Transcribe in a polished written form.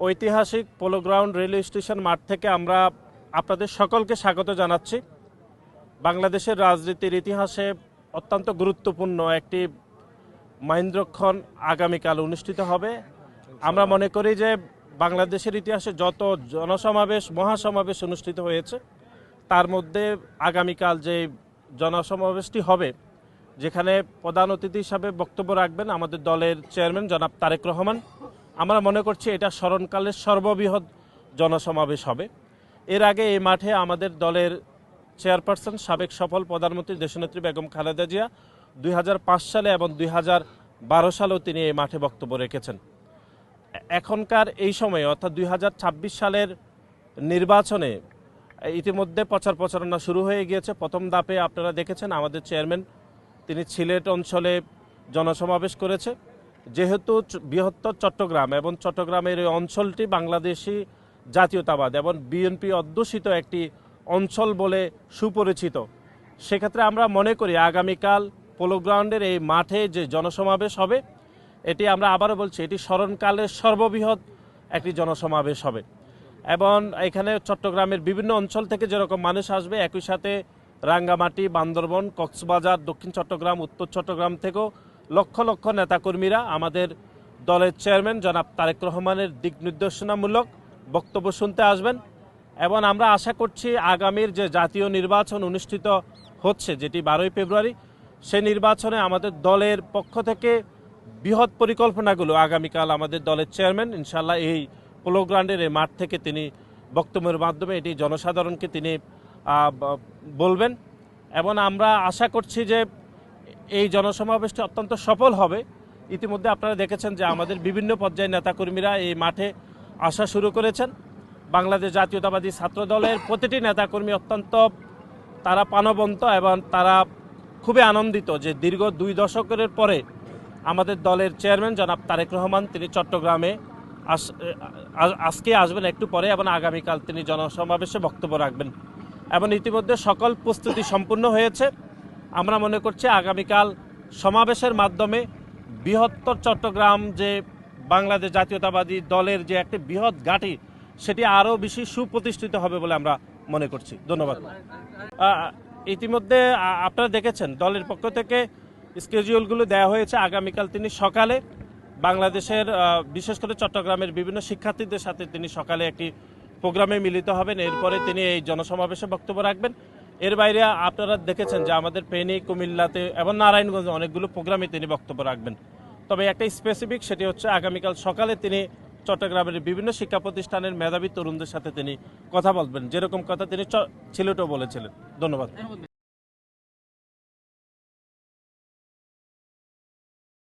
ঐতিহাসিক polo ground railway station মাঠ থেকে আমরা আপনাদের সকলকে স্বাগত জানাচ্ছি। বাংলাদেশের রাজনীতির ইতিহাসে অত্যন্ত গুরুত্বপূর্ণ একটি মহেন্দ্রক্ষণ আগামীকাল অনুষ্ঠিত হবে। আমরা মনে করি যে বাংলাদেশের ইতিহাসে যত জনসমাবেশ মহাসমাবেশ অনুষ্ঠিত হয়েছে তার মধ্যে আগামীকাল যে জনসমাবেশটি হবে, যেখানে প্রধান অতিথি হিসাবে বক্তব্য রাখবেন আমাদের দলের চেয়ারম্যান জনাব তারেক রহমান, আমরা মনে করছি এটা স্মরণকালের সর্ববৃহৎ জনসমাবেশ হবে। এর আগে এই মাঠে আমাদের দলের চেয়ারপারসন সাবেক সফল প্রধানমন্ত্রী দেশনেত্রী বেগম খালেদা জিয়া 2005 সালে এবং 2012 সালেও তিনি এই মাঠে বক্তব্য রেখেছেন। এখনকার এই সময়ে অর্থাৎ 2026 সালের নির্বাচনে ইতিমধ্যে প্রচার প্রচারণা শুরু হয়ে গিয়েছে। প্রথম ধাপে আপনারা দেখেছেন আমাদের চেয়ারম্যান তিনি সিলেট অঞ্চলে জনসমাবেশ করেছে। যেহেতু বৃহত্তর চট্টগ্রাম এবং চট্টগ্রামের এই অঞ্চলটি বাংলাদেশি জাতীয়তাবাদ এবং বিএনপি অধ্যুষিত একটি অঞ্চল বলে সুপরিচিত, সেক্ষেত্রে আমরা মনে করি আগামীকাল পোলো গ্রাউন্ডের এই মাঠে যে জনসমাবেশ হবে এটি আমরা আবারও বলছি এটি স্মরণকালের সর্ববৃহৎ একটি জনসমাবেশ হবে। এবং এখানে চট্টগ্রামের বিভিন্ন অঞ্চল থেকে যেরকম মানুষ আসবে, একই সাথে রাঙ্গামাটি, বান্দরবন, কক্সবাজার, দক্ষিণ চট্টগ্রাম, উত্তর চট্টগ্রাম থেকেও লক্ষ লক্ষ নেতাকর্মীরা আমাদের দলের চেয়ারম্যান জনাব তারেক রহমানের দিক নির্দেশনামূলক বক্তব্য শুনতে আসবেন। এবং আমরা আশা করছি আগামীর যে জাতীয় নির্বাচন অনুষ্ঠিত হচ্ছে, যেটি 12ই ফেব্রুয়ারি, সেই নির্বাচনে আমাদের দলের পক্ষ থেকে বৃহৎ পরিকল্পনাগুলো আগামীকাল আমাদের দলের চেয়ারম্যান ইনশাল্লাহ এই পোলো গ্রাউন্ডের এই মাঠ থেকে তিনি বক্তব্যের মাধ্যমে এটি জনসাধারণকে তিনি বলবেন। এবং আমরা আশা করছি যে এই জনসমাবেশটি অত্যন্ত সফল হবে। ইতিমধ্যে আপনারা দেখেছেন যে আমাদের বিভিন্ন পর্যায়ের নেতাকর্মীরা এই মাঠে আসা শুরু করেছেন। বাংলাদেশ জাতীয়তাবাদী ছাত্র দলের প্রতিটি নেতাকর্মী অত্যন্ত তারা প্রাণবন্ত এবং তারা খুবই আনন্দিত যে দীর্ঘ 2 দশকের পরে আমাদের দলের চেয়ারম্যান জনাব তারেক রহমান তিনি চট্টগ্রামে আজকে আসবেন একটু পরে এবং আগামীকাল তিনি জনসমাবেশে বক্তব্য রাখবেন। এবং ইতিমধ্যে সকল প্রস্তুতি সম্পূর্ণ হয়েছে। আমরা মনে করছি আগামীকাল সমাবেশের মাধ্যমে বৃহত্তর চট্টগ্রাম যে বাংলাদেশ জাতীয়তাবাদী দলের যে একটি বৃহৎ ঘাঁটি সেটি আরও বেশি সুপ্রতিষ্ঠিত হবে বলে আমরা মনে করছি। ধন্যবাদ। ইতিমধ্যে আপনারা দেখেছেন দলের পক্ষ থেকে স্কেডিউলগুলো দেওয়া হয়েছে। আগামীকাল তিনি সকালে বাংলাদেশের বিশেষ করে চট্টগ্রামের বিভিন্ন শিক্ষার্থীদের সাথে তিনি সকালে একটি প্রোগ্রামে মিলিত হবেন। এরপরে তিনি এই জনসমাবেশে বক্তব্য রাখবেন। এর বাইরে আপনারা দেখেছেন যে আমাদের ফেনী, কুমিল্লাতে এবং নারায়ণগঞ্জে অনেকগুলো প্রোগ্রামে তিনি বক্তব্য রাখবেন। তবে একটা স্পেসিফিক, সেটি হচ্ছে আগামীকাল সকালে তিনি চট্টগ্রামের বিভিন্ন শিক্ষা প্রতিষ্ঠানের মেধাবী তরুণদের সাথে তিনি কথা বলবেন, যেরকম কথা তিনি সিলেটেও বলেছিলেন। ধন্যবাদ।